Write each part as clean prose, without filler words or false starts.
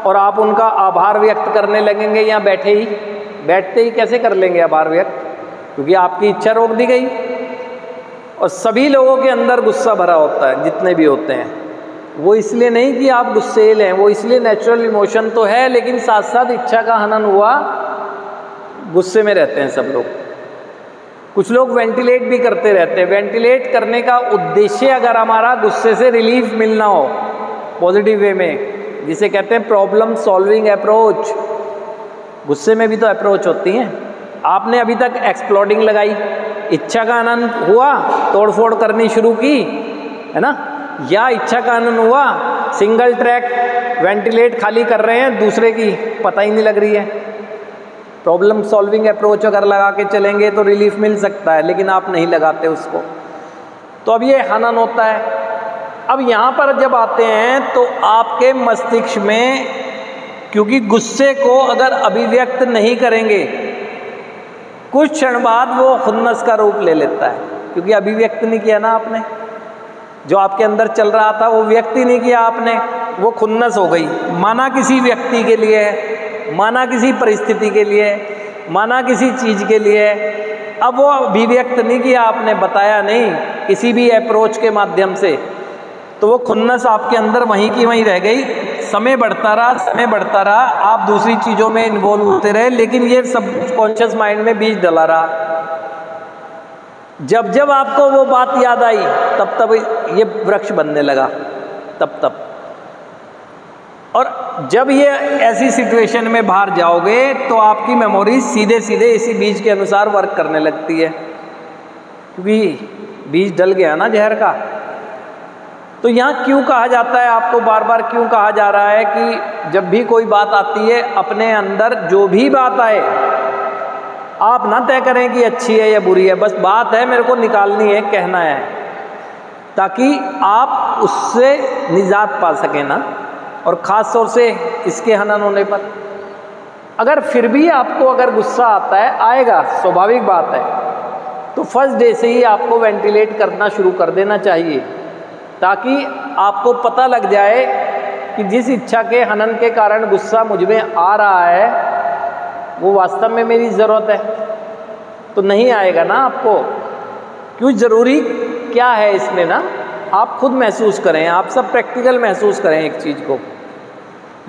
और आप उनका आभार व्यक्त करने लगेंगे या बैठते ही कैसे कर लेंगे आभार व्यक्त, क्योंकि आपकी इच्छा रोक दी गई। और सभी लोगों के अंदर गुस्सा भरा होता है, जितने भी होते हैं, वो इसलिए नहीं कि आप गुस्सेल हैं, वो इसलिए नेचुरल इमोशन तो है, लेकिन साथ साथ इच्छा का हनन हुआ, गुस्से में रहते हैं सब लोग। कुछ लोग वेंटिलेट भी करते रहते हैं। वेंटिलेट करने का उद्देश्य अगर हमारा गुस्से से रिलीफ मिलना हो पॉजिटिव वे में, जिसे कहते हैं प्रॉब्लम सॉल्विंग अप्रोच, गुस्से में भी तो अप्रोच होती हैं। आपने अभी तक एक्सप्लोडिंग लगाई, इच्छा का आनंद हुआ, तोड़फोड़ करनी शुरू की, है ना, या इच्छा का आनंद हुआ, सिंगल ट्रैक वेंटिलेट खाली कर रहे हैं, दूसरे की पता ही नहीं लग रही है। प्रॉब्लम सॉल्विंग अप्रोच अगर लगा के चलेंगे तो रिलीफ मिल सकता है, लेकिन आप नहीं लगाते उसको, तो अब ये हनन होता है। अब यहाँ पर जब आते हैं तो आपके मस्तिष्क में, क्योंकि गुस्से को अगर अभिव्यक्त नहीं करेंगे, कुछ क्षण बाद वो खुन्नस का रूप ले लेता है, क्योंकि अभिव्यक्त नहीं किया ना आपने, जो आपके अंदर चल रहा था वो व्यक्त ही नहीं किया आपने, वो खुन्नस हो गई। माना किसी व्यक्ति के लिए, माना किसी परिस्थिति के लिए, माना किसी चीज़ के लिए, अब वो अभिव्यक्त नहीं किया आपने, बताया नहीं किसी भी अप्रोच के माध्यम से, तो वो खुन्नस आपके अंदर वहीं की वहीं रह गई। समय बढ़ता रहा, आप दूसरी चीज़ों में इन्वॉल्व होते रहे, लेकिन ये सब कॉन्शियस माइंड में बीज डला रहा। जब जब आपको वो बात याद आई, तब ये वृक्ष बनने लगा, तब। और जब ये ऐसी सिचुएशन में बाहर जाओगे तो आपकी मेमोरी सीधे इसी बीज के अनुसार वर्क करने लगती है, क्योंकि बीज डल गया ना जहर का। तो यहाँ क्यों कहा जाता है, आपको बार बार क्यों कहा जा रहा है कि जब भी कोई बात आती है, अपने अंदर जो भी बात आए, आप ना तय करें कि अच्छी है या बुरी है, बस बात है, मेरे को निकालनी है, कहना है, ताकि आप उससे निजात पा सकें ना। और ख़ास तौर से इसके हनन होने पर, अगर फिर भी आपको अगर गुस्सा आता है, आएगा, स्वाभाविक बात है, तो फर्स्ट डे से ही आपको वेंटिलेट करना शुरू कर देना चाहिए, ताकि आपको पता लग जाए कि जिस इच्छा के हनन के कारण गुस्सा मुझ में आ रहा है, वो वास्तव में मेरी ज़रूरत है तो नहीं आएगा ना आपको। क्यों ज़रूरी क्या है इसमें ना, आप खुद महसूस करें, आप सब प्रैक्टिकल महसूस करें एक चीज़ को।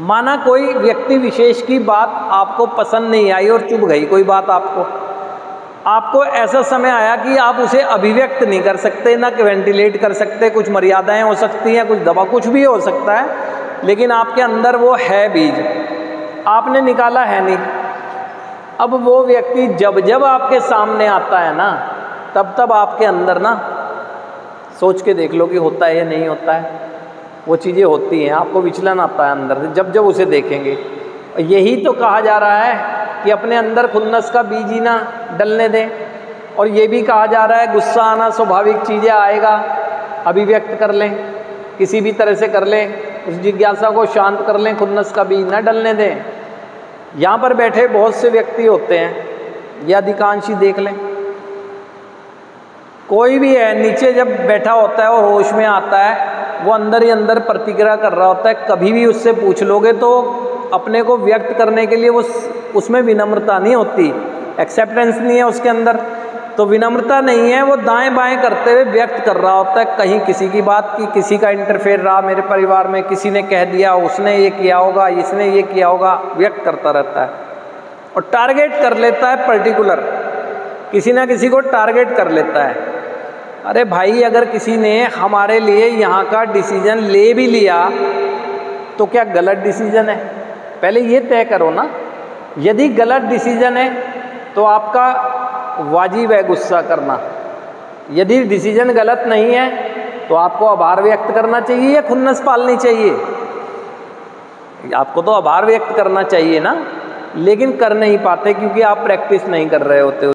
माना कोई व्यक्ति विशेष की बात आपको पसंद नहीं आई और चुभ गई कोई बात, आपको ऐसा समय आया कि आप उसे अभिव्यक्त नहीं कर सकते, ना वेंटिलेट कर सकते, कुछ मर्यादाएं हो सकती हैं, कुछ दबा, कुछ भी हो सकता है, लेकिन आपके अंदर वो है बीज, आपने निकाला है नहीं। अब वो व्यक्ति जब आपके सामने आता है ना, तब आपके अंदर ना, सोच के देख लो कि होता है या नहीं होता है, वो चीज़ें होती हैं, आपको विचलन आता है अंदर से जब उसे देखेंगे। यही तो कहा जा रहा है कि अपने अंदर खुन्नस का बीज ही ना डलने दें। और ये भी कहा जा रहा है गुस्सा आना स्वाभाविक चीज़ें, आएगा, अभिव्यक्त कर लें, किसी भी तरह से कर लें, उस जिज्ञासा को शांत कर लें, खुन्नस का बीज ना डलने दें। यहाँ पर बैठे बहुत से व्यक्ति होते हैं, या अधिकांश ही देख लें, कोई भी है नीचे जब बैठा होता है और होश में आता है, वो अंदर ही अंदर प्रतिक्रिया कर रहा होता है। कभी भी उससे पूछ लोगे तो अपने को व्यक्त करने के लिए वो उसमें विनम्रता नहीं होती, एक्सेप्टेंस नहीं है उसके अंदर, तो विनम्रता नहीं है, वो दाएं बाएं करते हुए व्यक्त कर रहा होता है। कहीं किसी की बात की, किसी का इंटरफेयर रहा मेरे परिवार में, किसी ने कह दिया, उसने ये किया होगा, इसने ये किया होगा, व्यक्त करता रहता है और टारगेट कर लेता है पर्टिकुलर, किसी ना किसी को टारगेट कर लेता है। अरे भाई, अगर किसी ने हमारे लिए यहाँ का डिसीजन ले भी लिया तो क्या गलत डिसीजन है? पहले ये तय करो ना। यदि गलत डिसीजन है तो आपका वाजिब है गुस्सा करना। यदि डिसीजन गलत नहीं है तो आपको आभार व्यक्त करना चाहिए या खुन्नस पालनी चाहिए? आपको तो आभार व्यक्त करना चाहिए ना, लेकिन कर नहीं पाते क्योंकि आप प्रैक्टिस नहीं कर रहे होते।